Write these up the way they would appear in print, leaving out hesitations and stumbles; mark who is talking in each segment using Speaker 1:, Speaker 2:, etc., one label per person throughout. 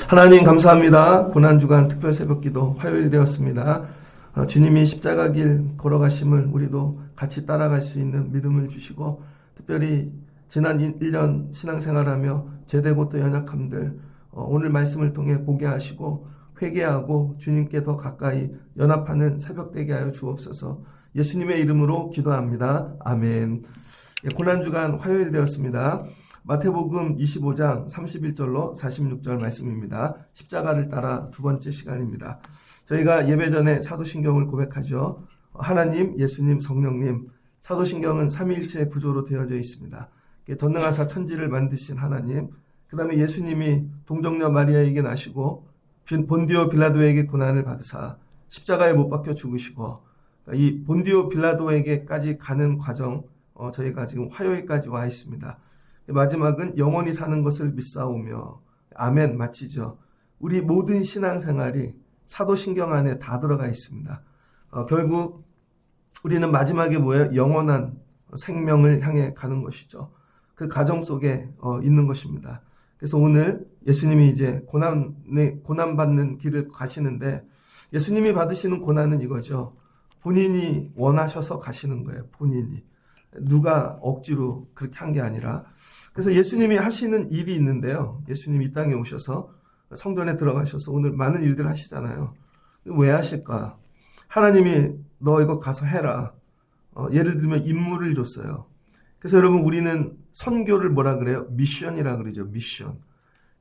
Speaker 1: 하나님 감사합니다. 고난주간 특별 새벽기도 화요일 되었습니다. 주님이 십자가 길 걸어가심을 우리도 같이 따라갈 수 있는 믿음을 주시고, 특별히 지난 1년 신앙생활하며 죄되고 또 연약함들 오늘 말씀을 통해 보게 하시고 회개하고 주님께 더 가까이 연합하는 새벽 되게 하여 주옵소서. 예수님의 이름으로 기도합니다. 아멘. 고난주간 화요일 되었습니다. 마태복음 25장 31절로 46절 말씀입니다. 십자가를 따라 두 번째 시간입니다. 저희가 예배 전에 사도신경을 고백하죠. 하나님, 예수님, 성령님. 사도신경은 삼위일체 구조로 되어져 있습니다. 전능하사 천지를 만드신 하나님, 그 다음에 예수님이 동정녀 마리아에게 나시고 본디오 빌라도에게 고난을 받으사 십자가에 못 박혀 죽으시고, 이 본디오 빌라도에게까지 가는 과정, 저희가 지금 화요일까지 와 있습니다. 마지막은 영원히 사는 것을 믿사오며, 아멘 마치죠. 우리 모든 신앙생활이 사도신경 안에 다 들어가 있습니다. 결국 우리는 마지막에 뭐예요? 영원한 생명을 향해 가는 것이죠. 그 과정 속에 있는 것입니다. 그래서 오늘 예수님이 이제 고난받는 길을 가시는데, 예수님이 받으시는 고난은 이거죠. 본인이 원하셔서 가시는 거예요. 본인이. 누가 억지로 그렇게 한 게 아니라. 그래서 예수님이 하시는 일이 있는데요. 예수님이 이 땅에 오셔서 성전에 들어가셔서 오늘 많은 일들 하시잖아요. 왜 하실까? 하나님이 너 이거 가서 해라. 예를 들면 임무를 줬어요. 그래서 여러분, 우리는 선교를 뭐라 그래요? 미션이라 그러죠. 미션.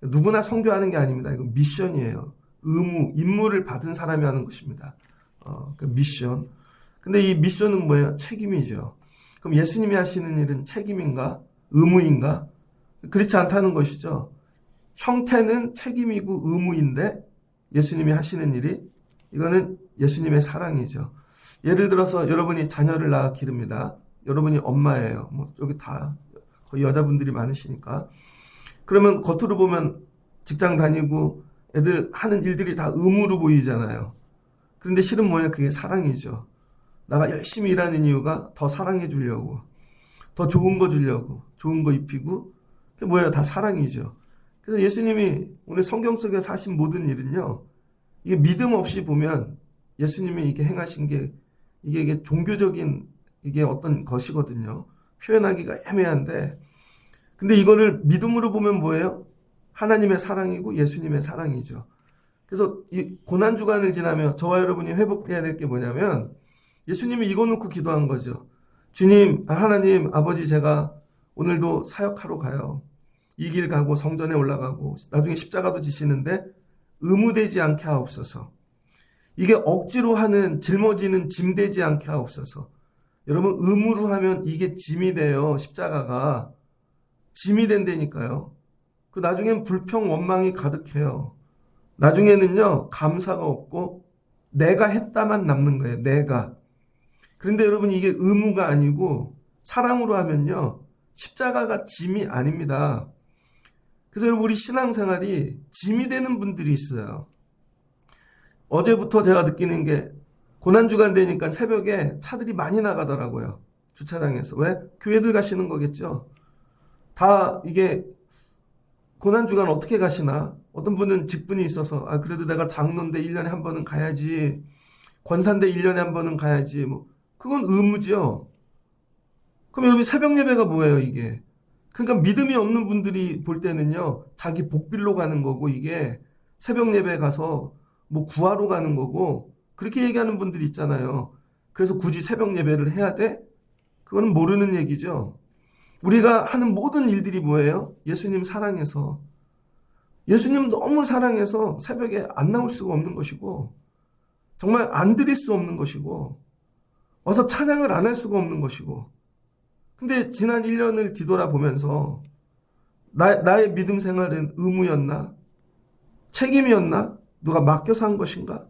Speaker 1: 누구나 선교하는 게 아닙니다. 이거 미션이에요. 의무, 임무를 받은 사람이 하는 것입니다. 그 미션. 근데 이 미션은 뭐예요? 책임이죠. 그럼 예수님이 하시는 일은 책임인가? 의무인가? 그렇지 않다는 것이죠. 형태는 책임이고 의무인데 예수님이 하시는 일이, 이거는 예수님의 사랑이죠. 예를 들어서 여러분이 자녀를 낳아 기릅니다. 여러분이 엄마예요. 여기 다 거의 여자분들이 많으시니까. 그러면 겉으로 보면 직장 다니고 애들 하는 일들이 다 의무로 보이잖아요. 그런데 실은 뭐예요? 그게 사랑이죠. 나가 열심히 일하는 이유가 더 사랑해 주려고, 더 좋은 거 주려고, 좋은 거 입히고, 그게 뭐예요? 다 사랑이죠. 그래서 예수님이 오늘 성경 속에서 하신 모든 일은요, 이게 믿음 없이 보면 예수님이 이게 행하신 게 이게 종교적인 이게 어떤 것이거든요. 표현하기가 애매한데, 근데 이거를 믿음으로 보면 뭐예요? 하나님의 사랑이고 예수님의 사랑이죠. 그래서 이 고난주간을 지나며 저와 여러분이 회복해야 될 게 뭐냐면, 예수님이 이거 놓고 기도한 거죠. 주님, 하나님, 아버지, 제가 오늘도 사역하러 가요. 이 길 가고 성전에 올라가고 나중에 십자가도 지시는데 의무되지 않게 하옵소서. 이게 억지로 하는 짊어지는 짐 되지 않게 하옵소서. 여러분, 의무로 하면 이게 짐이 돼요. 십자가가 짐이 된다니까요. 그 나중엔 불평 원망이 가득해요. 나중에는요, 감사가 없고 내가 했다만 남는 거예요. 내가. 그런데 여러분, 이게 의무가 아니고 사랑으로 하면요, 십자가가 짐이 아닙니다. 그래서 여러분, 우리 신앙생활이 짐이 되는 분들이 있어요. 어제부터 제가 느끼는 게, 고난주간 되니까 새벽에 차들이 많이 나가더라고요. 주차장에서. 왜? 교회들 가시는 거겠죠. 다 이게 고난주간 어떻게 가시나? 어떤 분은 직분이 있어서, 그래도 내가 장로인데 1년에 한 번은 가야지, 권사인데 1년에 한 번은 가야지, 그건 의무죠. 그럼 여러분, 새벽 예배가 뭐예요, 이게? 그러니까 믿음이 없는 분들이 볼 때는요, 자기 복빌로 가는 거고, 이게 새벽 예배 가서 구하러 가는 거고, 그렇게 얘기하는 분들이 있잖아요. 그래서 굳이 새벽 예배를 해야 돼? 그거는 모르는 얘기죠. 우리가 하는 모든 일들이 뭐예요? 예수님 사랑해서. 예수님 너무 사랑해서 새벽에 안 나올 수가 없는 것이고, 정말 안 드릴 수 없는 것이고, 와서 찬양을 안 할 수가 없는 것이고. 근데 지난 1년을 뒤돌아보면서 나의 믿음 생활은 의무였나? 책임이었나? 누가 맡겨서 한 것인가?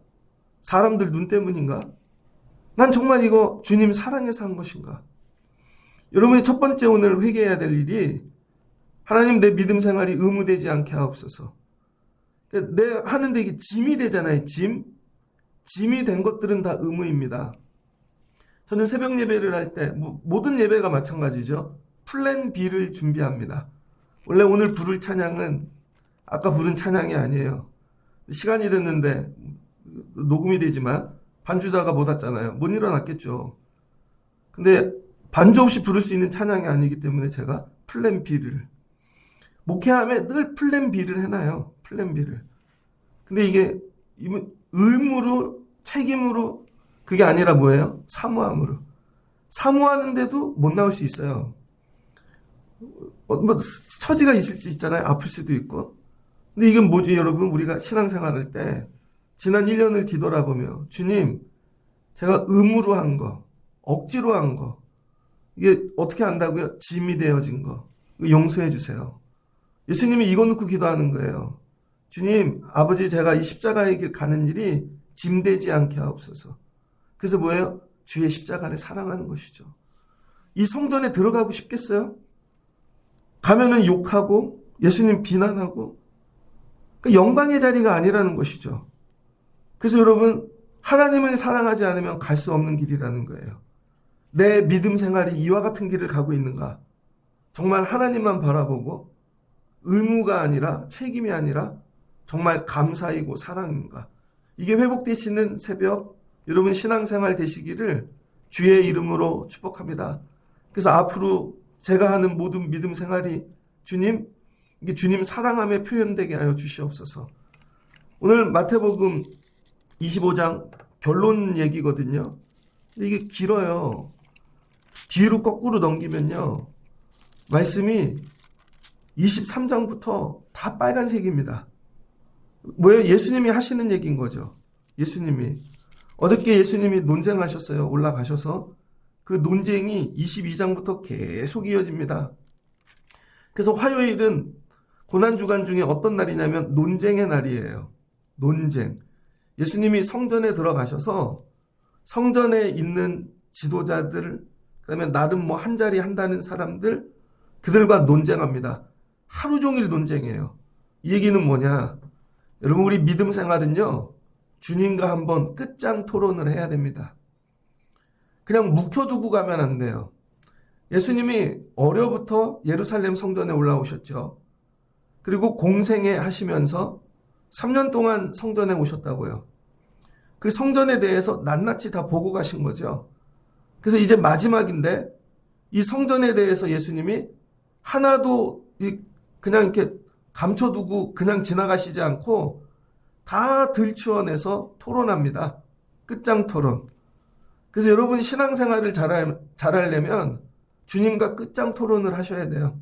Speaker 1: 사람들 눈 때문인가? 난 정말 이거 주님 사랑해서 한 것인가? 여러분이 첫 번째 오늘 회개해야 될 일이, 하나님, 내 믿음 생활이 의무되지 않게 하옵소서. 내 하는데 이게 짐이 되잖아요. 짐이 된 것들은 다 의무입니다. 저는 새벽 예배를 할 때 모든 예배가 마찬가지죠. 플랜 B를 준비합니다. 원래 오늘 부를 찬양은 아까 부른 찬양이 아니에요. 시간이 됐는데 녹음이 되지만 반주자가 못 왔잖아요. 못 일어났겠죠. 근데 반주 없이 부를 수 있는 찬양이 아니기 때문에 제가 플랜 B를 목회하면 늘 플랜 B를 해놔요. 플랜 B를. 근데 이게 의무로 책임으로 그게 아니라 뭐예요? 사모함으로. 사모하는데도 못 나올 수 있어요. 처지가 있을 수 있잖아요. 아플 수도 있고. 근데 이건 뭐지, 여러분? 우리가 신앙생활할 때 지난 1년을 뒤돌아보며 주님, 제가 의무로 한 거, 억지로 한 거, 이게 어떻게 한다고요? 짐이 되어진 거. 용서해 주세요. 예수님이 이거 놓고 기도하는 거예요. 주님, 아버지, 제가 이 십자가의 길 가는 일이 짐되지 않게 하옵소서. 그래서 뭐예요? 주의 십자가를 사랑하는 것이죠. 이 성전에 들어가고 싶겠어요? 가면은 욕하고 예수님 비난하고 그러니까 영광의 자리가 아니라는 것이죠. 그래서 여러분, 하나님을 사랑하지 않으면 갈 수 없는 길이라는 거예요. 내 믿음 생활이 이와 같은 길을 가고 있는가? 정말 하나님만 바라보고 의무가 아니라 책임이 아니라 정말 감사이고 사랑인가? 이게 회복되시는 새벽, 여러분 신앙생활 되시기를 주의 이름으로 축복합니다. 그래서 앞으로 제가 하는 모든 믿음 생활이 주님, 이게 주님 사랑함에 표현되게 하여 주시옵소서. 오늘 마태복음 25장 결론 얘기거든요. 근데 이게 길어요. 뒤로 거꾸로 넘기면요. 말씀이 23장부터 다 빨간색입니다. 뭐예요? 예수님이 하시는 얘기인 거죠. 예수님이. 어저께 예수님이 논쟁하셨어요. 올라가셔서. 그 논쟁이 22장부터 계속 이어집니다. 그래서 화요일은 고난주간 중에 어떤 날이냐면 논쟁의 날이에요. 논쟁. 예수님이 성전에 들어가셔서 성전에 있는 지도자들, 그 다음에 나름 뭐 한 자리 한다는 사람들, 그들과 논쟁합니다. 하루 종일 논쟁해요. 이 얘기는 뭐냐? 여러분, 우리 믿음 생활은요, 주님과 한번 끝장 토론을 해야 됩니다. 그냥 묵혀두고 가면 안 돼요. 예수님이 어려부터 예루살렘 성전에 올라오셨죠. 그리고 공생애 하시면서 3년 동안 성전에 오셨다고요. 그 성전에 대해서 낱낱이 다 보고 가신 거죠. 그래서 이제 마지막인데 이 성전에 대해서 예수님이 하나도 그냥 이렇게 감춰두고 그냥 지나가시지 않고 다 들추어내서 토론합니다. 끝장 토론. 그래서 여러분 신앙생활을 잘하려면 주님과 끝장 토론을 하셔야 돼요.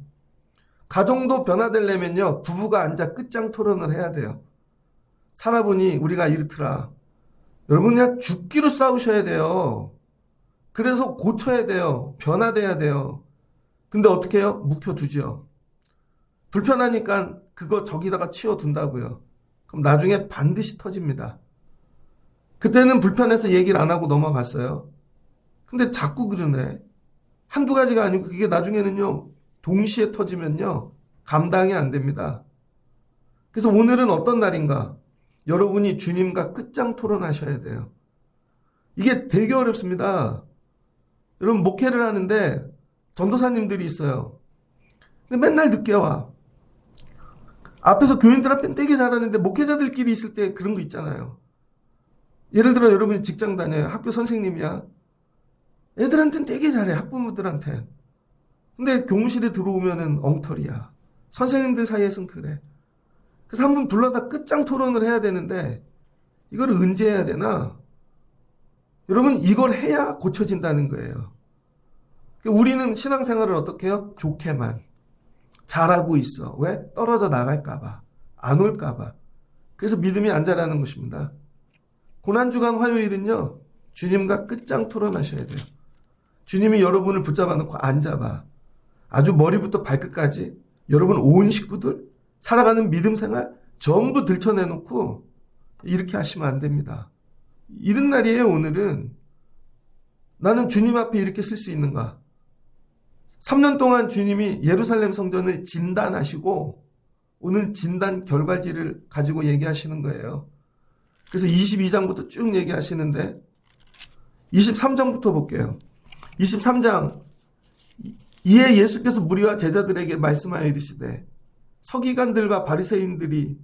Speaker 1: 가정도 변화되려면요. 부부가 앉아 끝장 토론을 해야 돼요. 살아보니 우리가 이렇더라. 여러분 그냥 죽기로 싸우셔야 돼요. 그래서 고쳐야 돼요. 변화돼야 돼요. 근데 어떻게 해요? 묵혀두죠. 불편하니까 그거 저기다가 치워둔다고요. 그럼 나중에 반드시 터집니다. 그때는 불편해서 얘기를 안 하고 넘어갔어요. 근데 자꾸 그러네. 한두 가지가 아니고 그게 나중에는요. 동시에 터지면요. 감당이 안 됩니다. 그래서 오늘은 어떤 날인가? 여러분이 주님과 끝장 토론하셔야 돼요. 이게 되게 어렵습니다. 여러분 목회를 하는데 전도사님들이 있어요. 근데 맨날 늦게 와. 앞에서 교인들 앞엔 되게 잘하는데 목회자들끼리 있을 때 그런 거 있잖아요. 예를 들어 여러분이 직장 다녀요. 학교 선생님이야. 애들한테는 되게 잘해. 학부모들한테. 근데 교무실에 들어오면은 엉터리야. 선생님들 사이에선 그래. 그래서 한 번 불러다 끝장 토론을 해야 되는데 이걸 언제 해야 되나? 여러분 이걸 해야 고쳐진다는 거예요. 우리는 신앙생활을 어떻게 해요? 좋게만. 잘하고 있어. 왜? 떨어져 나갈까봐. 안 올까봐. 그래서 믿음이 안 자라는 것입니다. 고난주간 화요일은요. 주님과 끝장 토론하셔야 돼요. 주님이 여러분을 붙잡아 놓고 안 잡아. 아주 머리부터 발끝까지 여러분 온 식구들 살아가는 믿음 생활 전부 들춰내놓고 이렇게 하시면 안 됩니다. 이런 날이에요. 오늘은. 나는 주님 앞에 이렇게 쓸 수 있는가? 3년 동안 주님이 예루살렘 성전을 진단하시고 오늘 진단 결과지를 가지고 얘기하시는 거예요. 그래서 22장부터 쭉 얘기하시는데 23장부터 볼게요. 23장. 이에 예수께서 무리와 제자들에게 말씀하여 이르시되 서기관들과 바리새인들이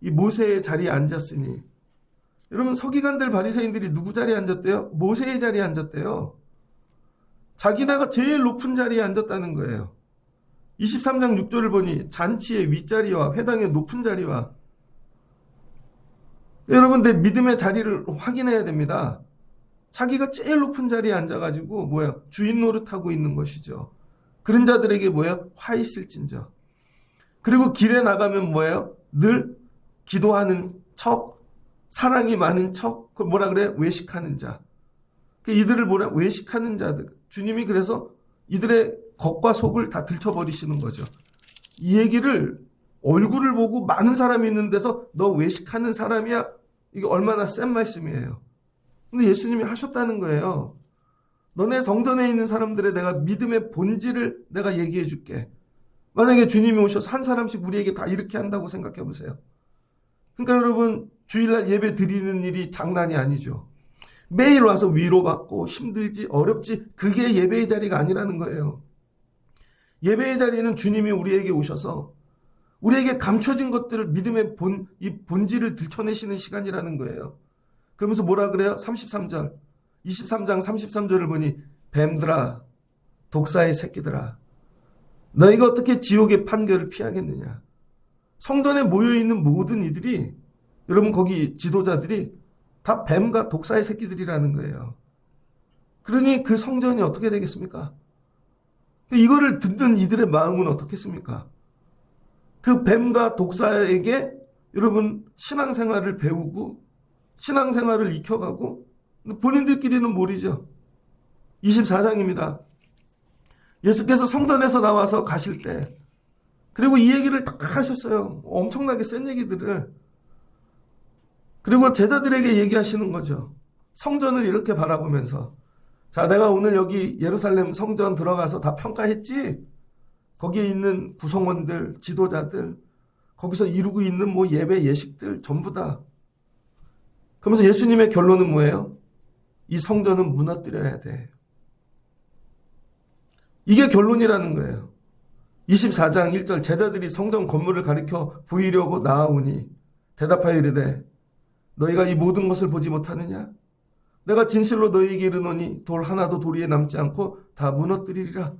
Speaker 1: 이 모세의 자리에 앉았으니, 여러분 서기관들 바리새인들이 누구 자리에 앉았대요? 모세의 자리에 앉았대요. 자기네가 제일 높은 자리에 앉았다는 거예요. 23장 6절을 보니 잔치의 윗자리와 회당의 높은 자리와, 여러분 내 믿음의 자리를 확인해야 됩니다. 자기가 제일 높은 자리에 앉아가지고 뭐예요? 주인 노릇하고 있는 것이죠. 그런 자들에게 뭐예요? 화 있을진저. 그리고 길에 나가면 뭐예요? 늘 기도하는 척, 사랑이 많은 척, 그걸 뭐라 그래? 외식하는 자. 이들을 뭐라? 외식하는 자들. 주님이 그래서 이들의 겉과 속을 다 들춰버리시는 거죠. 이 얘기를 얼굴을 보고 많은 사람이 있는 데서 너 외식하는 사람이야? 이게 얼마나 센 말씀이에요. 근데 예수님이 하셨다는 거예요. 너네 성전에 있는 사람들의 내가 믿음의 본질을 내가 얘기해 줄게. 만약에 주님이 오셔서 한 사람씩 우리에게 다 이렇게 한다고 생각해 보세요. 그러니까 여러분 주일날 예배 드리는 일이 장난이 아니죠. 매일 와서 위로받고 힘들지 어렵지 그게 예배의 자리가 아니라는 거예요. 예배의 자리는 주님이 우리에게 오셔서 우리에게 감춰진 것들을 믿음의 이 본질을 들춰내시는 시간이라는 거예요. 그러면서 뭐라 그래요? 33절 23장 33절을 보니 뱀들아 독사의 새끼들아 너희가 어떻게 지옥의 판결을 피하겠느냐. 성전에 모여있는 모든 이들이, 여러분 거기 지도자들이 다 뱀과 독사의 새끼들이라는 거예요. 그러니 그 성전이 어떻게 되겠습니까? 이거를 듣는 이들의 마음은 어떻겠습니까? 그 뱀과 독사에게 여러분 신앙생활을 배우고 신앙생활을 익혀가고 본인들끼리는 모르죠. 24장입니다. 예수께서 성전에서 나와서 가실 때, 그리고 이 얘기를 다 하셨어요. 엄청나게 센 얘기들을. 그리고 제자들에게 얘기하시는 거죠. 성전을 이렇게 바라보면서, 자, 내가 오늘 여기 예루살렘 성전 들어가서 다 평가했지? 거기에 있는 구성원들, 지도자들, 거기서 이루고 있는 뭐 예배 예식들 전부 다. 그러면서 예수님의 결론은 뭐예요? 이 성전은 무너뜨려야 돼. 이게 결론이라는 거예요. 24장 1절 제자들이 성전 건물을 가리켜 보이려고 나아오니 대답하여 이르되 너희가 이 모든 것을 보지 못하느냐? 내가 진실로 너희에게 이르노니 돌 하나도 도리에 남지 않고 다 무너뜨리리라.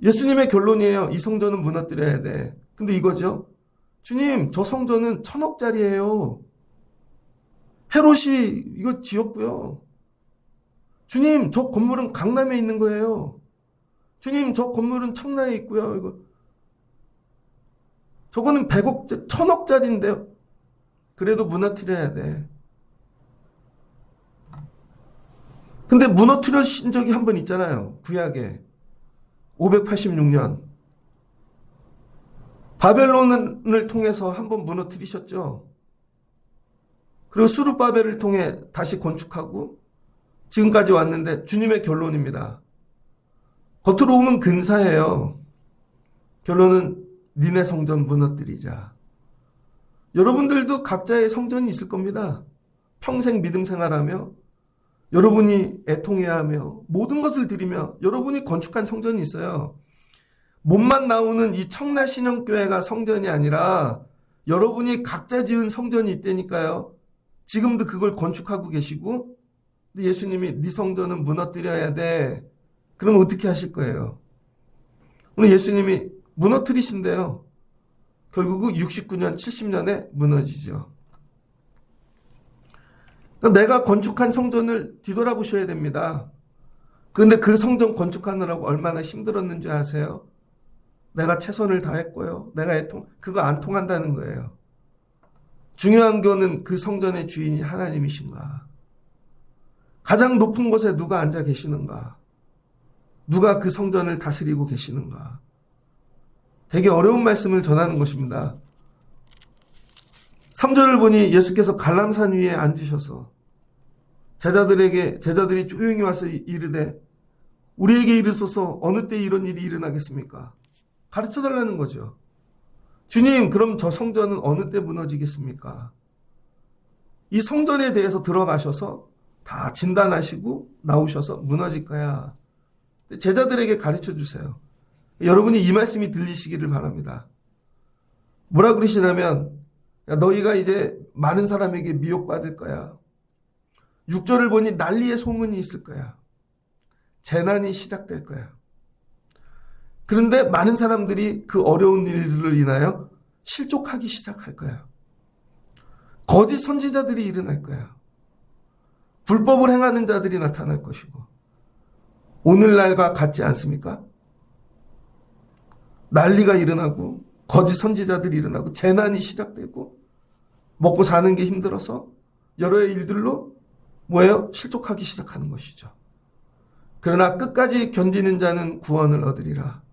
Speaker 1: 예수님의 결론이에요. 이 성전은 무너뜨려야 돼. 근데 이거죠. 주님, 저 성전은 1,000억짜리예요. 헤롯이 이거 지었고요. 주님, 저 건물은 강남에 있는 거예요. 주님, 저 건물은 청라에 있고요. 이거 저거는 100억, 1,000억짜리인데요. 그래도 무너뜨려야 돼. 근데 무너뜨려신 적이 한 번 있잖아요. 구약에. 586년. 바벨론을 통해서 한 번 무너뜨리셨죠. 그리고 수르바벨을 통해 다시 건축하고 지금까지 왔는데 주님의 결론입니다. 겉으로 보면 근사해요. 결론은 니네 성전 무너뜨리자. 여러분들도 각자의 성전이 있을 겁니다. 평생 믿음 생활하며 여러분이 애통해야 하며 모든 것을 드리며 여러분이 건축한 성전이 있어요. 몸만 나오는 이 청라신영교회가 성전이 아니라 여러분이 각자 지은 성전이 있다니까요. 지금도 그걸 건축하고 계시고 예수님이 네 성전은 무너뜨려야 돼. 그럼 어떻게 하실 거예요? 오늘 예수님이 무너뜨리신대요. 결국은 69년, 70년에 무너지죠. 그러니까 내가 건축한 성전을 뒤돌아보셔야 됩니다. 그런데 그 성전 건축하느라고 얼마나 힘들었는지 아세요? 내가 최선을 다했고요. 내가 그거 안 통한다는 거예요. 중요한 거는 그 성전의 주인이 하나님이신가? 가장 높은 곳에 누가 앉아 계시는가? 누가 그 성전을 다스리고 계시는가? 되게 어려운 말씀을 전하는 것입니다. 3절을 보니 예수께서 갈람산 위에 앉으셔서 제자들이 조용히 와서 이르되 우리에게 이르소서 어느 때 이런 일이 일어나겠습니까? 가르쳐 달라는 거죠. 주님, 그럼 저 성전은 어느 때 무너지겠습니까? 이 성전에 대해서 들어가셔서 다 진단하시고 나오셔서 무너질 거야. 제자들에게 가르쳐 주세요. 여러분이 이 말씀이 들리시기를 바랍니다. 뭐라 그러시냐면, 야, 너희가 이제 많은 사람에게 미혹받을 거야. 6절을 보니 난리의 소문이 있을 거야. 재난이 시작될 거야. 그런데 많은 사람들이 그 어려운 일들을 인하여 실족하기 시작할 거야. 거짓 선지자들이 일어날 거야. 불법을 행하는 자들이 나타날 것이고. 오늘날과 같지 않습니까? 난리가 일어나고 거짓 선지자들이 일어나고 재난이 시작되고 먹고 사는 게 힘들어서 여러 일들로 뭐예요? 실족하기 시작하는 것이죠. 그러나 끝까지 견디는 자는 구원을 얻으리라.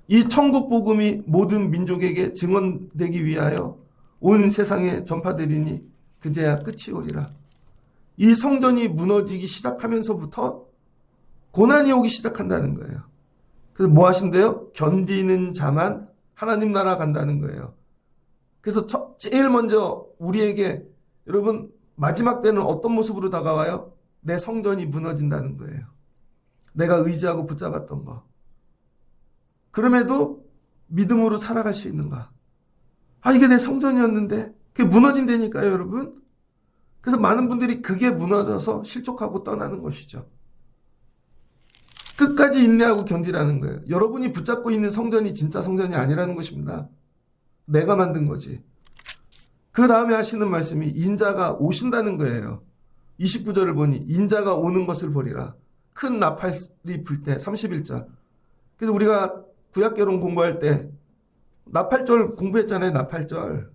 Speaker 1: 이 천국 복음이 모든 민족에게 증언되기 위하여 온 세상에 전파되리니 그제야 끝이 오리라. 이 성전이 무너지기 시작하면서부터 고난이 오기 시작한다는 거예요. 그래서 뭐 하신대요? 견디는 자만 하나님 나라 간다는 거예요. 그래서 제일 먼저 우리에게 여러분 마지막 때는 어떤 모습으로 다가와요? 내 성전이 무너진다는 거예요. 내가 의지하고 붙잡았던 거. 그럼에도 믿음으로 살아갈 수 있는가? 아, 이게 내 성전이었는데 그게 무너진다니까요, 여러분. 그래서 많은 분들이 그게 무너져서 실족하고 떠나는 것이죠. 끝까지 인내하고 견디라는 거예요. 여러분이 붙잡고 있는 성전이 진짜 성전이 아니라는 것입니다. 내가 만든 거지. 그 다음에 하시는 말씀이 인자가 오신다는 거예요. 29절을 보니 인자가 오는 것을 보리라. 큰 나팔이 불 때 31절. 그래서 우리가 구약개론 공부할 때 나팔절 공부했잖아요. 나팔절.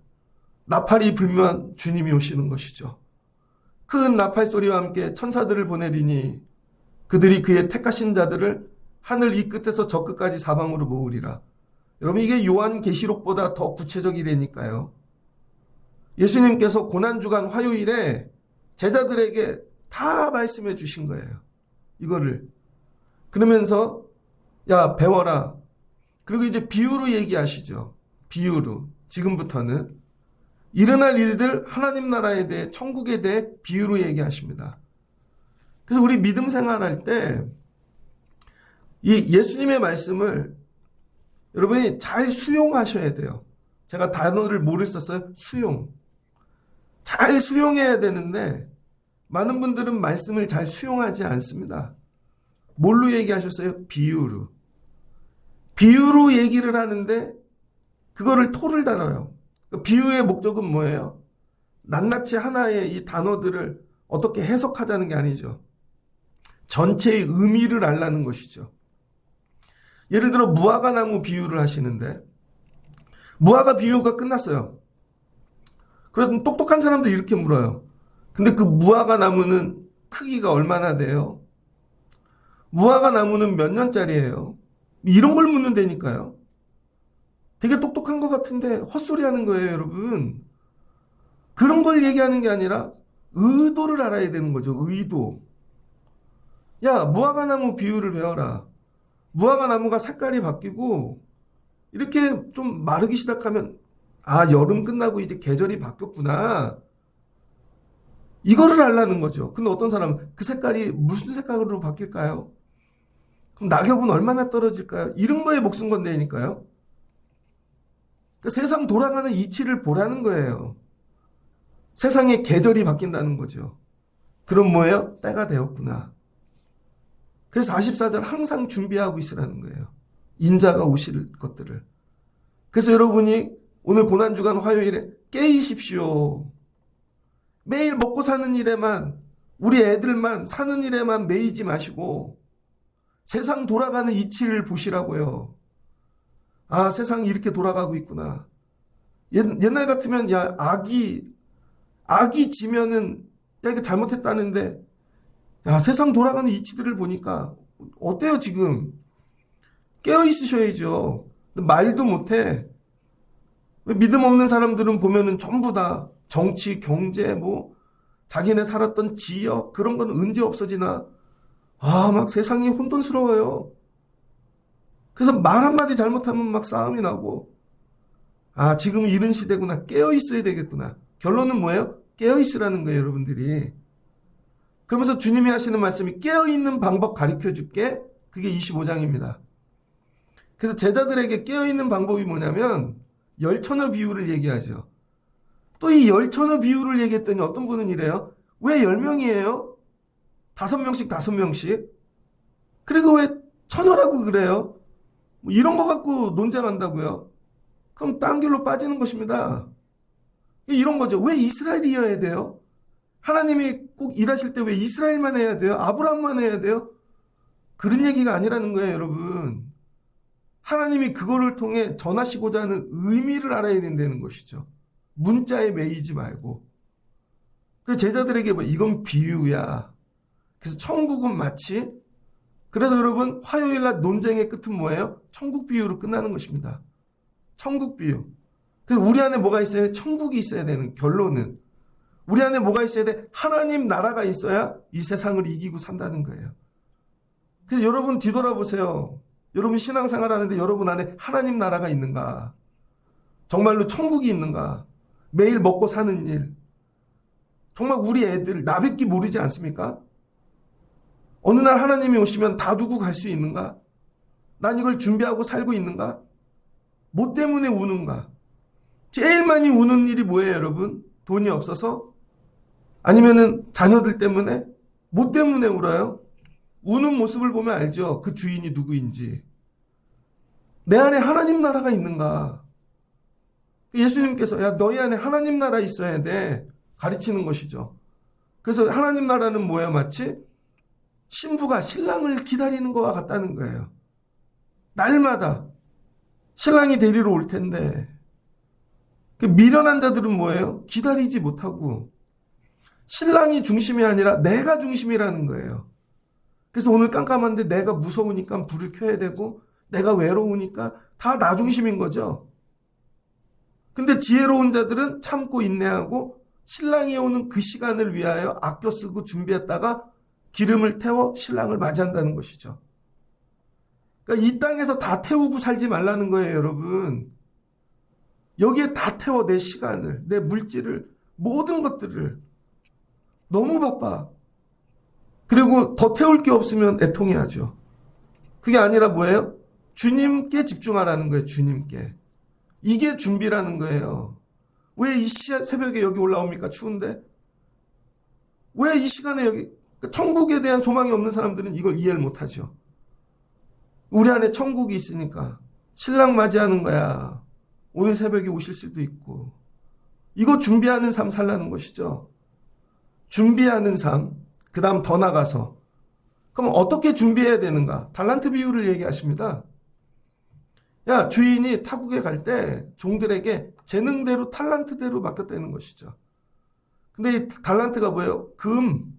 Speaker 1: 나팔이 불면 주님이 오시는 것이죠. 큰 나팔 소리와 함께 천사들을 보내리니 그들이 그의 택하신 자들을 하늘 이 끝에서 저 끝까지 사방으로 모으리라. 여러분 이게 요한계시록보다 더 구체적이라니까요. 예수님께서 고난주간 화요일에 제자들에게 다 말씀해 주신 거예요. 이거를. 그러면서 야 배워라. 그리고 이제 비유로 얘기하시죠. 비유로. 지금부터는 일어날 일들 하나님 나라에 대해 천국에 대해 비유로 얘기하십니다. 그래서 우리 믿음 생활할 때 이 예수님의 말씀을 여러분이 잘 수용하셔야 돼요. 제가 단어를 뭐를 썼어요? 수용. 잘 수용해야 되는데 많은 분들은 말씀을 잘 수용하지 않습니다. 뭘로 얘기하셨어요? 비유로. 비유로 얘기를 하는데 그거를 토를 달아요. 비유의 목적은 뭐예요? 낱낱이 하나의 이 단어들을 어떻게 해석하자는 게 아니죠. 전체의 의미를 알라는 것이죠. 예를 들어 무화과 나무 비유를 하시는데 무화과 비유가 끝났어요. 그래도 똑똑한 사람도 이렇게 물어요. 근데 그 무화과 나무는 크기가 얼마나 돼요? 무화과 나무는 몇 년짜리예요? 이런 걸 묻는다니까요. 되게 똑똑한 것 같은데 헛소리 하는 거예요, 여러분. 그런 걸 얘기하는 게 아니라 의도를 알아야 되는 거죠. 의도. 야, 무화과 나무 비유를 배워라. 무화과 나무가 색깔이 바뀌고 이렇게 좀 마르기 시작하면 아, 여름 끝나고 이제 계절이 바뀌었구나. 이거를 알라는 거죠. 근데 어떤 사람은 그 색깔이 무슨 색깔로 바뀔까요? 그럼 낙엽은 얼마나 떨어질까요? 이런 거에 목숨 건다니까요. 그러니까 세상 돌아가는 이치를 보라는 거예요. 세상의 계절이 바뀐다는 거죠. 그럼 뭐예요? 때가 되었구나. 그래서 44절 항상 준비하고 있으라는 거예요. 인자가 오실 것들을. 그래서 여러분이 오늘 고난주간 화요일에 깨이십시오. 매일 먹고 사는 일에만, 우리 애들만 사는 일에만 매이지 마시고 세상 돌아가는 이치를 보시라고요. 아, 세상이 이렇게 돌아가고 있구나. 옛날 같으면 야, 악이 지면은 야, 이거 잘못했다는데 야, 세상 돌아가는 이치들을 보니까 어때요 지금? 깨어 있으셔야죠. 말도 못해. 믿음 없는 사람들은 보면은 전부 다 정치, 경제, 뭐 자기네 살았던 지역 그런 건 언제 없어지나. 아, 막 세상이 혼돈스러워요. 그래서 말 한마디 잘못하면 막 싸움이 나고. 아, 지금은 이런 시대구나. 깨어 있어야 되겠구나. 결론은 뭐예요? 깨어 있으라는 거예요, 여러분들이. 그러면서 주님이 하시는 말씀이 깨어있는 방법 가르쳐 줄게. 그게 25장입니다. 그래서 제자들에게 깨어있는 방법이 뭐냐면 열처녀 비유를 얘기하죠. 또 이 열처녀 비유를 얘기했더니 어떤 분은 이래요. 왜 10명이에요? 5명씩 5명씩? 그리고 왜 처녀라고 그래요? 뭐 이런 거 갖고 논쟁한다고요? 그럼 딴 길로 빠지는 것입니다. 이런 거죠. 왜 이스라엘이어야 돼요? 하나님이 꼭 일하실 때 왜 이스라엘만 해야 돼요? 아브라함만 해야 돼요? 그런 얘기가 아니라는 거예요, 여러분. 하나님이 그거를 통해 전하시고자 하는 의미를 알아야 된다는 것이죠. 문자에 매이지 말고. 그 제자들에게 뭐 이건 비유야. 그래서 천국은 마치, 그래서 여러분 화요일 날 논쟁의 끝은 뭐예요? 천국 비유로 끝나는 것입니다. 천국 비유. 그래서 우리 안에 뭐가 있어야 돼? 천국이 있어야 되는 결론은. 우리 안에 뭐가 있어야 돼? 하나님 나라가 있어야 이 세상을 이기고 산다는 거예요. 그래서 여러분 뒤돌아보세요. 여러분 신앙생활 하는데 여러분 안에 하나님 나라가 있는가? 정말로 천국이 있는가? 매일 먹고 사는 일. 정말 우리 애들 나밖에 모르지 않습니까? 어느 날 하나님이 오시면 다 두고 갈 수 있는가? 난 이걸 준비하고 살고 있는가? 뭐 때문에 우는가? 제일 많이 우는 일이 뭐예요, 여러분? 돈이 없어서? 아니면은 자녀들 때문에? 뭐 때문에 울어요? 우는 모습을 보면 알죠. 그 주인이 누구인지. 내 안에 하나님 나라가 있는가? 예수님께서 야 너희 안에 하나님 나라 있어야 돼. 가르치는 것이죠. 그래서 하나님 나라는 뭐예요? 마치 신부가 신랑을 기다리는 것과 같다는 거예요. 날마다 신랑이 데리러 올 텐데 그 미련한 자들은 뭐예요? 기다리지 못하고 신랑이 중심이 아니라 내가 중심이라는 거예요. 그래서 오늘 깜깜한데 내가 무서우니까 불을 켜야 되고 내가 외로우니까 다 나 중심인 거죠. 근데 지혜로운 자들은 참고 인내하고 신랑이 오는 그 시간을 위하여 아껴 쓰고 준비했다가 기름을 태워 신랑을 맞이한다는 것이죠. 그러니까 이 땅에서 다 태우고 살지 말라는 거예요, 여러분. 여기에 다 태워 내 시간을, 내 물질을, 모든 것들을. 너무 바빠. 그리고 더 태울 게 없으면 애통해야죠. 그게 아니라 뭐예요? 주님께 집중하라는 거예요, 주님께. 이게 준비라는 거예요. 왜 이 새벽에 여기 올라옵니까? 추운데? 왜 이 시간에 여기, 천국에 대한 소망이 없는 사람들은 이걸 이해를 못하죠. 우리 안에 천국이 있으니까 신랑 맞이하는 거야. 오늘 새벽에 오실 수도 있고. 이거 준비하는 삶 살라는 것이죠. 준비하는 삶, 그 다음 더 나가서. 그럼 어떻게 준비해야 되는가? 달란트 비유를 얘기하십니다. 야, 주인이 타국에 갈 때 종들에게 재능대로 탈란트대로 맡겼다는 것이죠. 근데 이 달란트가 뭐예요? 금,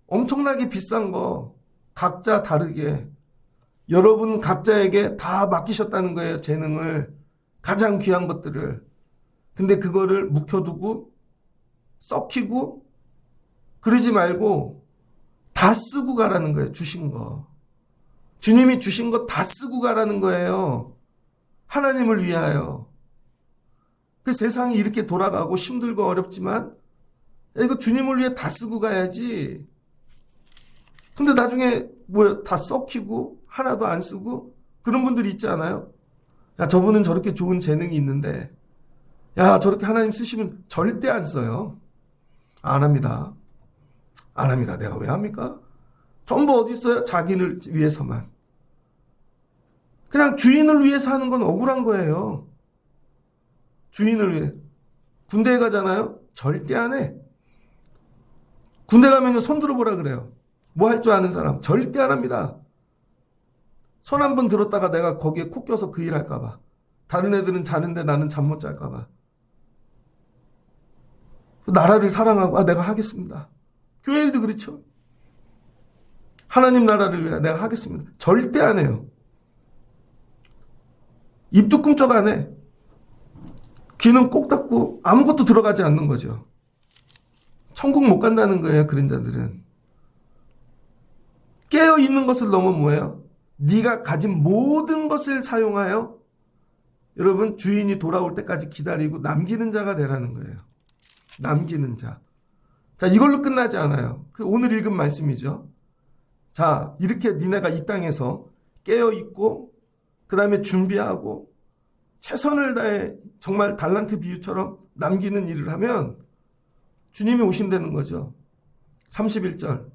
Speaker 1: 엄청나게 비싼 거 각자 다르게 여러분 각자에게 다 맡기셨다는 거예요. 재능을, 가장 귀한 것들을. 근데 그거를 묵혀두고 썩히고 그러지 말고 다 쓰고 가라는 거예요. 주신 거. 주님이 주신 거 다 쓰고 가라는 거예요. 하나님을 위하여. 그 세상이 이렇게 돌아가고 힘들고 어렵지만 이거 주님을 위해 다 쓰고 가야지. 근데 나중에 뭐야 다 썩히고 하나도 안 쓰고 그런 분들이 있지 않아요? 야 저분은 저렇게 좋은 재능이 있는데 야 저렇게 하나님 쓰시면 절대 안 써요. 안 합니다. 안 합니다. 내가 왜 합니까? 전부 어디 있어요? 자기를 위해서만. 그냥 주인을 위해서 하는 건 억울한 거예요. 주인을 위해. 군대에 가잖아요? 절대 안 해. 군대 가면 손 들어보라 그래요. 뭐 할 줄 아는 사람. 절대 안 합니다. 손 한 번 들었다가 내가 거기에 코 껴서 그 일 할까봐. 다른 애들은 자는데 나는 잠 못 잘까봐. 나라를 사랑하고 내가 하겠습니다. 교회 일도 그렇죠. 하나님 나라를 위해 내가 하겠습니다. 절대 안 해요. 입도 꿈쩍 안 해. 귀는 꼭 닫고 아무것도 들어가지 않는 거죠. 천국 못 간다는 거예요. 그런 자들은. 깨어있는 것을 넘어 뭐예요? 네가 가진 모든 것을 사용하여 여러분 주인이 돌아올 때까지 기다리고 남기는 자가 되라는 거예요. 남기는 자. 자, 이걸로 끝나지 않아요. 그 오늘 읽은 말씀이죠. 자, 이렇게 니네가 이 땅에서 깨어있고 그 다음에 준비하고 최선을 다해 정말 달란트 비유처럼 남기는 일을 하면 주님이 오신다는 거죠. 31절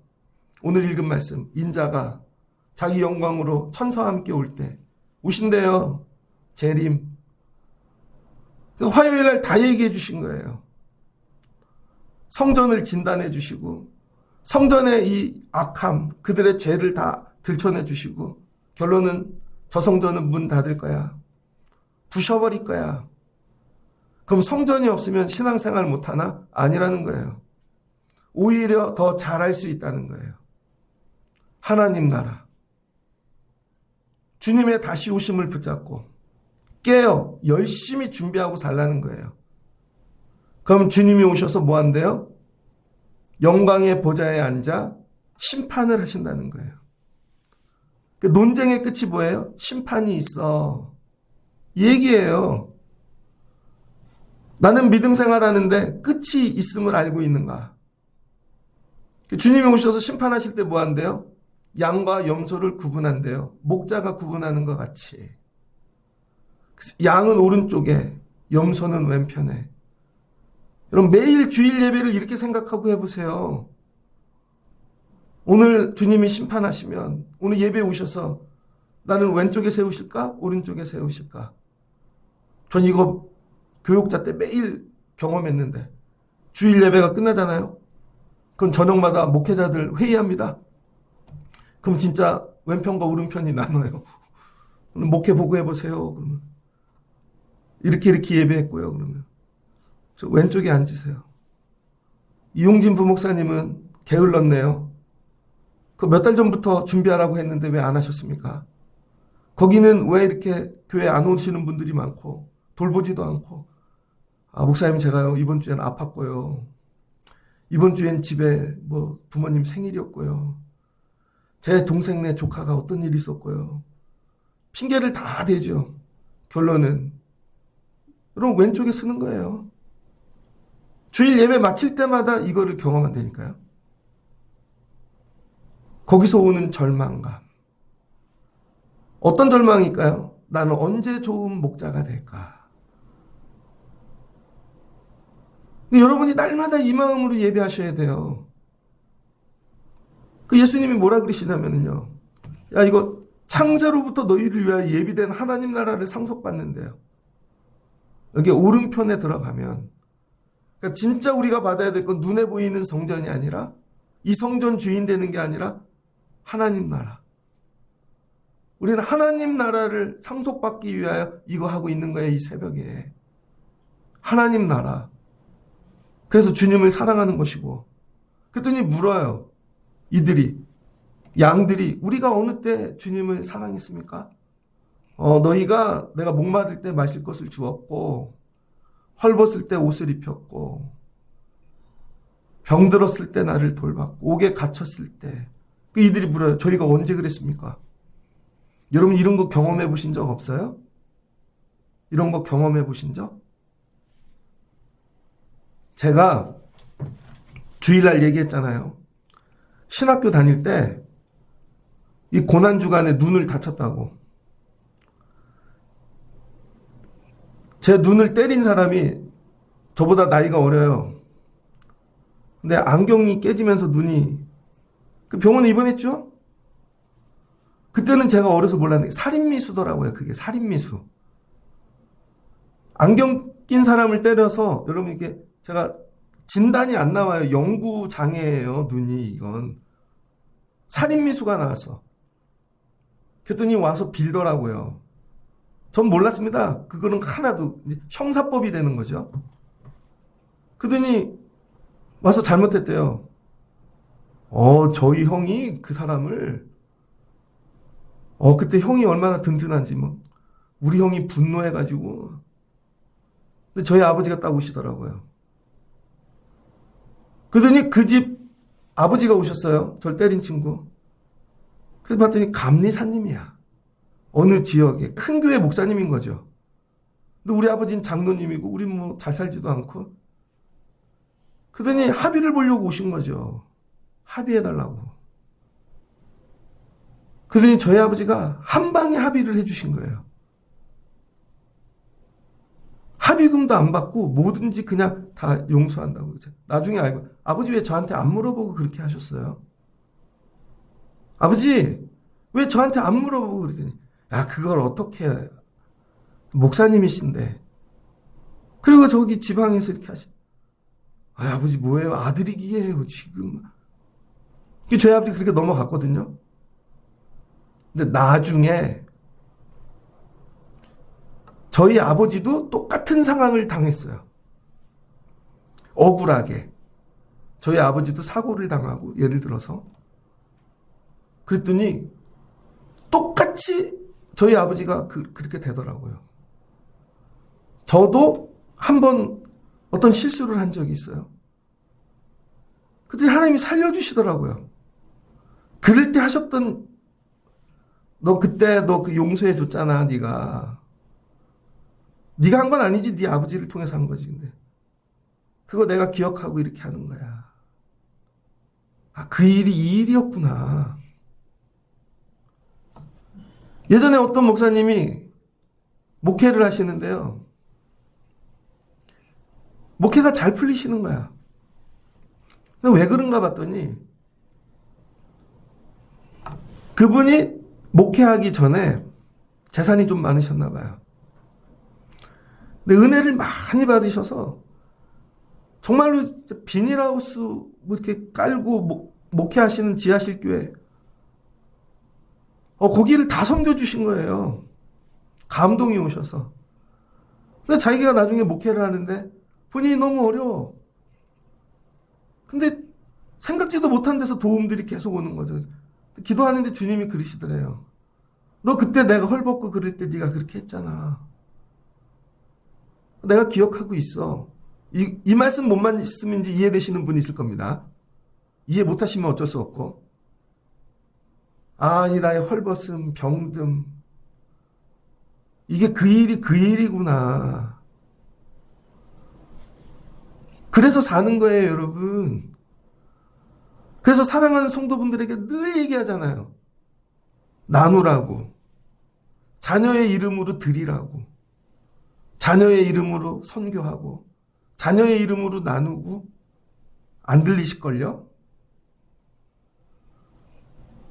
Speaker 1: 오늘 읽은 말씀, 인자가 자기 영광으로 천사와 함께 올 때 오신대요. 재림. 화요일 날 다 얘기해 주신 거예요. 성전을 진단해 주시고 성전의 이 악함, 그들의 죄를 다 들춰내 주시고 결론은 저 성전은 문 닫을 거야. 부셔버릴 거야. 그럼 성전이 없으면 신앙생활 못하나? 아니라는 거예요. 오히려 더 잘할 수 있다는 거예요. 하나님 나라. 주님의 다시 오심을 붙잡고 깨어 열심히 준비하고 살라는 거예요. 그럼 주님이 오셔서 뭐 한대요? 영광의 보좌에 앉아 심판을 하신다는 거예요. 그 논쟁의 끝이 뭐예요? 심판이 있어. 이 얘기예요. 나는 믿음 생활하는데 끝이 있음을 알고 있는가? 주님이 오셔서 심판하실 때 뭐 한대요? 양과 염소를 구분한대요. 목자가 구분하는 것 같이. 양은 오른쪽에, 염소는 왼편에. 여러분 매일 주일 예배를 이렇게 생각하고 해보세요. 오늘 주님이 심판하시면 오늘 예배 오셔서 나는 왼쪽에 세우실까? 오른쪽에 세우실까? 전 이거 교육자 때 매일 경험했는데 주일 예배가 끝나잖아요. 그건 저녁마다 목회자들 회의합니다. 그럼 진짜 왼편과 오른편이 나눠요. 오늘 목회 보고 해보세요. 그러면 이렇게 예배했고요. 그러면 저 왼쪽에 앉으세요. 이용진 부목사님은 게을렀네요. 그 몇 달 전부터 준비하라고 했는데 왜 안 하셨습니까? 거기는 왜 이렇게 교회 안 오시는 분들이 많고 돌보지도 않고 목사님 제가요 이번 주엔 아팠고요. 이번 주엔 집에 뭐 부모님 생일이었고요. 제 동생네 조카가 어떤 일이 있었고요. 핑계를 다 대죠. 결론은 여러분 왼쪽에 쓰는 거예요. 주일 예배 마칠 때마다 이거를 경험한다니까요. 거기서 오는 절망감. 어떤 절망일까요? 나는 언제 좋은 목자가 될까? 여러분이 날마다 이 마음으로 예배하셔야 돼요. 그 예수님이 뭐라 그러시냐면요. 야, 이거 창세로부터 너희를 위하여 예비된 하나님 나라를 상속받는데요. 여기 오른편에 들어가면, 그러니까 진짜 우리가 받아야 될 건 눈에 보이는 성전이 아니라, 이 성전 주인 되는 게 아니라 하나님 나라. 우리는 하나님 나라를 상속받기 위하여 이거 하고 있는 거예요, 이 새벽에. 하나님 나라. 그래서 주님을 사랑하는 것이고. 그랬더니 물어요. 이들이, 양들이 우리가 어느 때 주님을 사랑했습니까? 너희가 내가 목마를 때 마실 것을 주었고, 헐벗을 때 옷을 입혔고, 병들었을 때 나를 돌봤고, 옥에 갇혔을 때. 이들이 물어요. 저희가 언제 그랬습니까? 여러분 이런 거 경험해 보신 적 없어요? 이런 거 경험해 보신 적? 제가 주일날 얘기했잖아요. 신학교 다닐 때 이 고난주간에 눈을 다쳤다고. 제 눈을 때린 사람이 저보다 나이가 어려요. 근데 안경이 깨지면서 눈이 그 병원에 입원했죠? 그때는 제가 어려서 몰랐는데 살인미수더라고요. 그게 살인미수. 안경 낀 사람을 때려서 여러분 이게 제가 진단이 안 나와요. 영구 장애예요. 눈이 이건. 살인미수가 나와서. 그랬더니 와서 빌더라고요. 전 몰랐습니다. 그거는 하나도 형사법이 되는 거죠. 그러더니 와서 잘못했대요. 저희 형이 그 사람을 그때 형이 얼마나 든든한지 뭐 우리 형이 분노해가지고 근데 저희 아버지가 딱 오시더라고요. 그러더니 그 집 아버지가 오셨어요. 저를 때린 친구. 그래서 봤더니 감리사님이야. 어느 지역에 큰 교회 목사님인 거죠. 근데 우리 아버지는 장로님이고 우리 뭐 잘 살지도 않고 그러더니 합의를 보려고 오신 거죠. 합의해달라고. 그러더니 저희 아버지가 한 방에 합의를 해주신 거예요. 합의금도 안 받고 뭐든지 그냥 다 용서한다고. 나중에 알고, 아버지 왜 저한테 안 물어보고 그렇게 하셨어요? 아버지 왜 저한테 안 물어보고 그러더니, 야, 그걸 어떻게 해. 목사님이신데. 그리고 저기 지방에서 이렇게 아, 아버지 뭐예요? 아들이기에요 지금. 저희 아버지 그렇게 넘어갔거든요. 근데 나중에 저희 아버지도 똑같은 상황을 당했어요. 억울하게. 저희 아버지도 사고를 당하고, 예를 들어서. 그랬더니 똑같이 저희 아버지가 그렇게 되더라고요. 저도 한번 어떤 실수를 한 적이 있어요. 그때 하나님이 살려주시더라고요. 그럴 때 하셨던, 너 그때 너 그 용서해 줬잖아, 네가 한 건 아니지, 네 아버지를 통해서 한 거지. 근데 그거 내가 기억하고 이렇게 하는 거야. 아, 그 일이 이 일이었구나. 예전에 어떤 목사님이 목회를 하시는데요. 목회가 잘 풀리시는 거야. 근데 왜 그런가 봤더니 그분이 목회하기 전에 재산이 좀 많으셨나 봐요. 근데 은혜를 많이 받으셔서 정말로 비닐하우스 뭐 이렇게 깔고 목회하시는 지하실 교회, 거기를 다 섬겨주신 거예요. 감동이 오셔서. 근데 자기가 나중에 목회를 하는데 본인이 너무 어려워. 근데 생각지도 못한 데서 도움들이 계속 오는 거죠. 기도하는데 주님이 그러시더래요. 너 그때 내가 헐벗고 그럴 때 네가 그렇게 했잖아. 내가 기억하고 있어. 이 말씀 못 말씀인지 이해되시는 분이 있을 겁니다. 이해 못하시면 어쩔 수 없고. 아, 이 나의 헐벗음, 병듦, 이게 그 일이구나. 그래서 사는 거예요, 여러분. 그래서 사랑하는 성도분들에게 늘 얘기하잖아요. 나누라고. 자녀의 이름으로 드리라고. 자녀의 이름으로 선교하고. 자녀의 이름으로 나누고. 안 들리실걸요?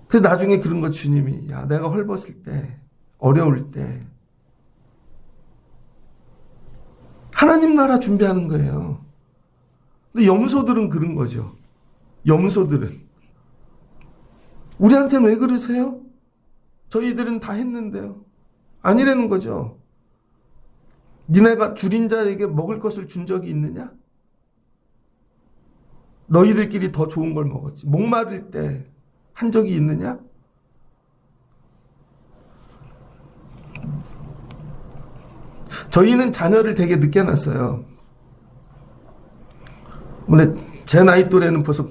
Speaker 1: 그 나중에 그런 거 주님이, 야, 내가 헐벗을 때, 어려울 때 하나님 나라 준비하는 거예요. 근데 염소들은 그런 거죠. 염소들은 우리한테는 왜 그러세요? 저희들은 다 했는데요. 아니라는 거죠. 니네가 줄인 자에게 먹을 것을 준 적이 있느냐? 너희들끼리 더 좋은 걸 먹었지. 목마를 때 한 적이 있느냐? 저희는 자녀를 되게 늦게 낳았어요. 제 나이 또래는 벌써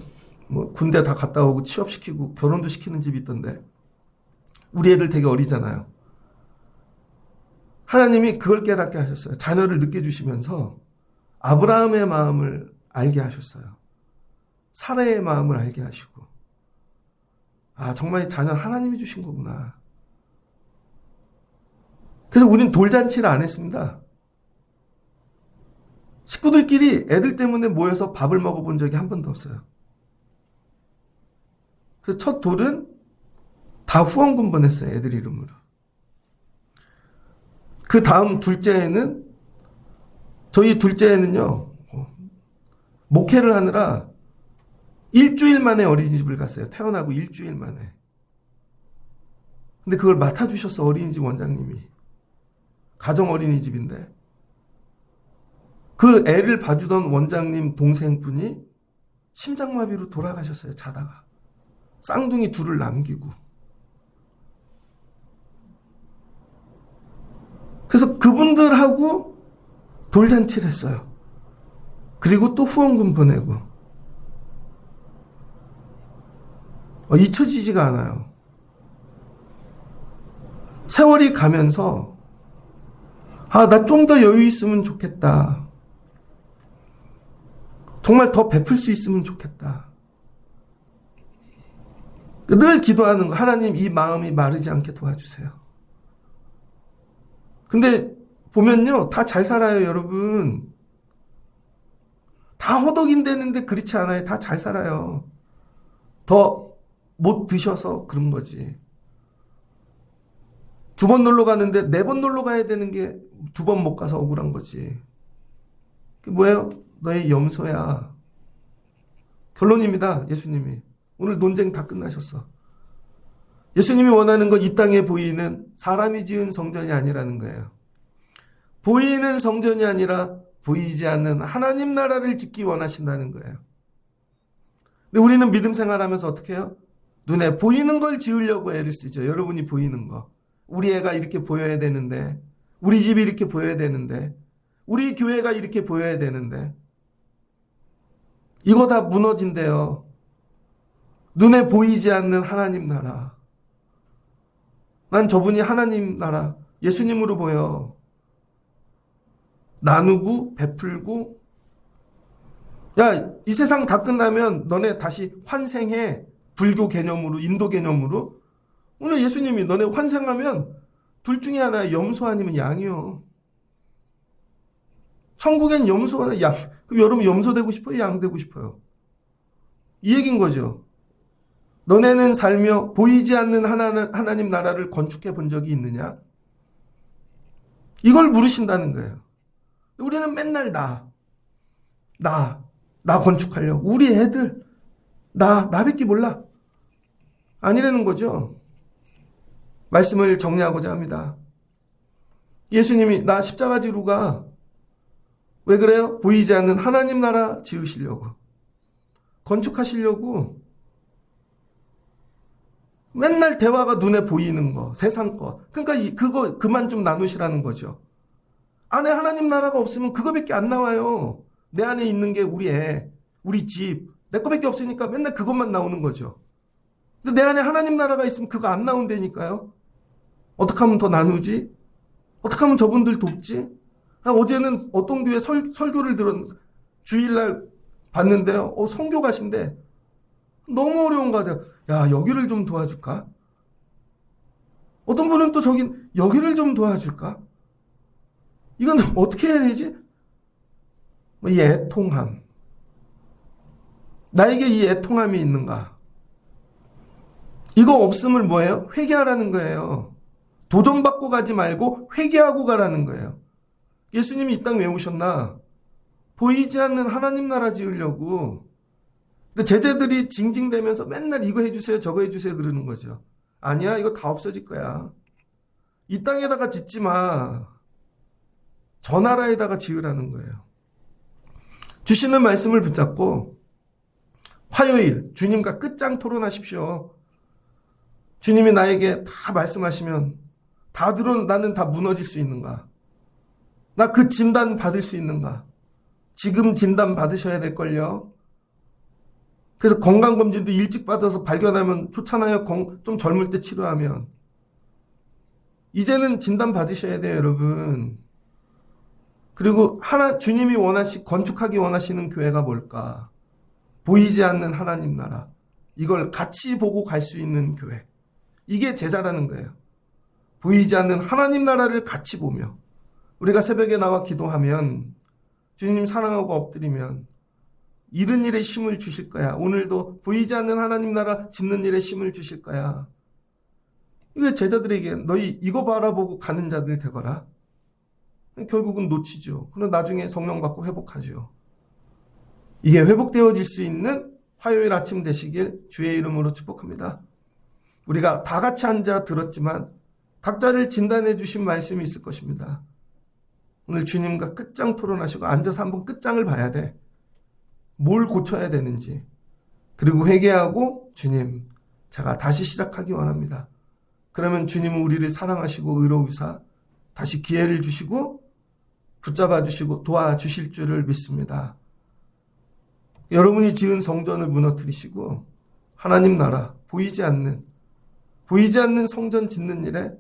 Speaker 1: 군대 다 갔다 오고 취업시키고 결혼도 시키는 집이 있던데, 우리 애들 되게 어리잖아요. 하나님이 그걸 깨닫게 하셨어요. 자녀를 늦게 주시면서 아브라함의 마음을 알게 하셨어요. 사라의 마음을 알게 하시고, 아, 정말 자녀 하나님이 주신 거구나. 그래서 우리는 돌잔치를 안 했습니다. 식구들끼리 애들 때문에 모여서 밥을 먹어본 적이 한 번도 없어요. 그 첫 돌은 다 후원금 보냈어요, 애들 이름으로. 그 다음 둘째에는, 저희 둘째에는요, 목회를 하느라 일주일 만에 어린이집을 갔어요. 태어나고 일주일 만에. 근데 그걸 맡아주셨어, 어린이집 원장님이. 가정 어린이집인데. 그 애를 봐주던 원장님 동생분이 심장마비로 돌아가셨어요, 자다가. 쌍둥이 둘을 남기고. 그래서 그분들하고 돌잔치를 했어요. 그리고 또 후원금 보내고. 잊혀지지가 않아요. 세월이 가면서, 아, 나 좀 더 여유 있으면 좋겠다. 정말 더 베풀 수 있으면 좋겠다. 늘 기도하는 거, 하나님 이 마음이 마르지 않게 도와주세요. 근데 보면요, 다 잘 살아요, 여러분. 다 허덕인대는데 그렇지 않아요. 다 잘 살아요. 더 못 드셔서 그런 거지. 2번 놀러 가는데 4번 놀러 가야 되는 게 2번 못 가서 억울한 거지. 그게 뭐예요? 너의 염소야. 결론입니다. 예수님이. 오늘 논쟁 다 끝나셨어. 예수님이 원하는 건 이 땅에 보이는 사람이 지은 성전이 아니라는 거예요. 보이는 성전이 아니라 보이지 않는 하나님 나라를 짓기 원하신다는 거예요. 근데 우리는 믿음 생활하면서 어떻게 해요? 눈에 보이는 걸 지으려고 애를 쓰죠. 여러분이 보이는 거. 우리 애가 이렇게 보여야 되는데, 우리 집이 이렇게 보여야 되는데, 우리 교회가 이렇게 보여야 되는데, 이거 다 무너진대요. 눈에 보이지 않는 하나님 나라. 난 저분이 하나님 나라, 예수님으로 보여. 나누고 베풀고, 야, 이 세상 다 끝나면 너네 다시 환생해. 불교 개념으로, 인도 개념으로. 오늘 예수님이 너네 환생하면 둘 중에 하나, 염소 아니면 양이요. 천국엔 염소 하나, 양. 그럼 여러분 염소 되고 싶어요? 양 되고 싶어요? 이 얘기인 거죠. 너네는 살며 보이지 않는 하나님 나라를 건축해 본 적이 있느냐? 이걸 물으신다는 거예요. 우리는 맨날 나 건축하려고. 우리 애들, 나밖에 몰라. 아니라는 거죠. 말씀을 정리하고자 합니다. 예수님이 나 십자가 지러 가. 왜 그래요? 보이지 않는 하나님 나라 지으시려고. 건축하시려고. 맨날 대화가 눈에 보이는 거, 세상 거. 그러니까 그거 그만 좀 나누시라는 거죠. 안에 하나님 나라가 없으면 그거밖에 안 나와요. 내 안에 있는 게 우리 애, 우리 집, 내 거밖에 없으니까 맨날 그것만 나오는 거죠. 근데 내 안에 하나님 나라가 있으면 그거 안 나온다니까요. 어떻게 하면 더 나누지? 어떻게 하면 저분들 돕지? 어제는 어떤 교회 설교를 주일날 봤는데요. 선교 가신데 너무 어려운 거죠. 야, 여기를 좀 도와줄까? 어떤 분은 또 여기를 좀 도와줄까? 이건 어떻게 해야 되지? 이 애통함. 나에게 이 애통함이 있는가? 이거 없음을 뭐예요? 회개하라는 거예요. 도전받고 가지 말고 회개하고 가라는 거예요. 예수님이 이 땅 왜 오셨나? 보이지 않는 하나님 나라 지으려고. 근데 제자들이 징징대면서 맨날 이거 해주세요, 저거 해주세요 그러는 거죠. 아니야, 이거 다 없어질 거야. 이 땅에다가 짓지 마. 저 나라에다가 지으라는 거예요. 주시는 말씀을 붙잡고 화요일 주님과 끝장 토론하십시오. 주님이 나에게 다 말씀하시면 다 들은 나는 다 무너질 수 있는가? 나 그 진단 받을 수 있는가? 지금 진단 받으셔야 될걸요. 그래서 건강검진도 일찍 받아서 발견하면 좋잖아요. 좀 젊을 때 치료하면. 이제는 진단 받으셔야 돼요, 여러분. 그리고 주님이 건축하기 원하시는 교회가 뭘까? 보이지 않는 하나님 나라. 이걸 같이 보고 갈 수 있는 교회. 이게 제자라는 거예요. 보이지 않는 하나님 나라를 같이 보며 우리가 새벽에 나와 기도하면 주님 사랑하고 엎드리면 이른 일에 힘을 주실 거야. 오늘도 보이지 않는 하나님 나라 짓는 일에 힘을 주실 거야. 이게 제자들에게 너희 이거 바라보고 가는 자들 되거라. 결국은 놓치죠. 그럼 나중에 성령 받고 회복하죠. 이게 회복되어질 수 있는 화요일 아침 되시길 주의 이름으로 축복합니다. 우리가 다 같이 앉아 들었지만 각자를 진단해 주신 말씀이 있을 것입니다. 오늘 주님과 끝장 토론하시고 앉아서 한번 끝장을 봐야 돼. 뭘 고쳐야 되는지. 그리고 회개하고 주님, 제가 다시 시작하기 원합니다. 그러면 주님은 우리를 사랑하시고 의로우사 다시 기회를 주시고 붙잡아 주시고 도와주실 줄을 믿습니다. 여러분이 지은 성전을 무너뜨리시고 하나님 나라 보이지 않는 성전 짓는 일에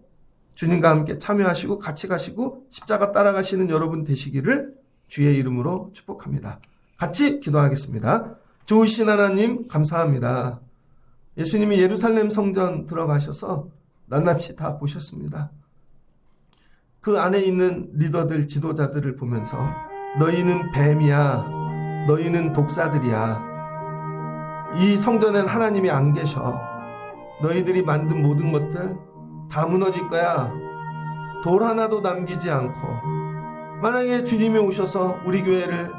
Speaker 1: 주님과 함께 참여하시고 같이 가시고 십자가 따라가시는 여러분 되시기를 주의 이름으로 축복합니다. 같이 기도하겠습니다. 좋으신 하나님 감사합니다. 예수님이 예루살렘 성전 들어가셔서 낱낱이 다 보셨습니다. 그 안에 있는 리더들, 지도자들을 보면서 너희는 뱀이야, 너희는 독사들이야, 이 성전엔 하나님이 안 계셔, 너희들이 만든 모든 것들 다 무너질 거야, 돌 하나도 남기지 않고. 만약에 주님이 오셔서 우리 교회를,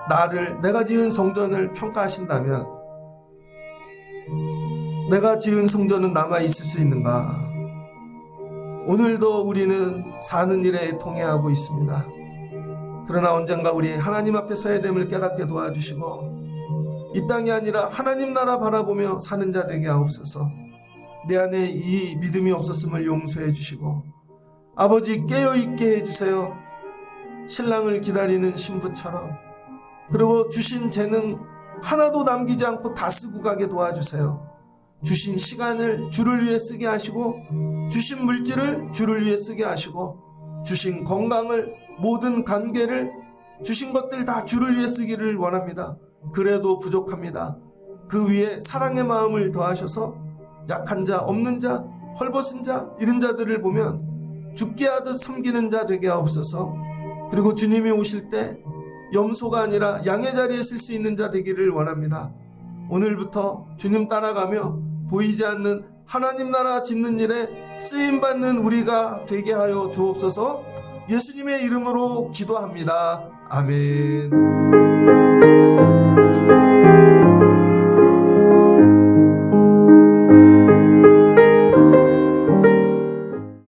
Speaker 1: 나를, 내가 지은 성전을 평가하신다면 내가 지은 성전은 남아있을 수 있는가? 오늘도 우리는 사는 일에 통해하고 있습니다. 그러나 언젠가 우리 하나님 앞에 서야 됨을 깨닫게 도와주시고 이 땅이 아니라 하나님 나라 바라보며 사는 자 되게 하옵소서. 내 안에 이 믿음이 없었음을 용서해 주시고 아버지 깨어있게 해주세요. 신랑을 기다리는 신부처럼, 그리고 주신 재능 하나도 남기지 않고 다 쓰고 가게 도와주세요. 주신 시간을 주를 위해 쓰게 하시고, 주신 물질을 주를 위해 쓰게 하시고, 주신 건강을, 모든 관계를, 주신 것들 다 주를 위해 쓰기를 원합니다. 그래도 부족합니다. 그 위에 사랑의 마음을 더하셔서 약한 자, 없는 자, 헐벗은 자, 이런 자들을 보면 죽게 하듯 섬기는 자 되게 하옵소서. 그리고 주님이 오실 때 염소가 아니라 양의 자리에 쓸 수 있는 자 되기를 원합니다. 오늘부터 주님 따라가며 보이지 않는 하나님 나라 짓는 일에 쓰임받는 우리가 되게 하여 주옵소서. 예수님의 이름으로 기도합니다. 아멘.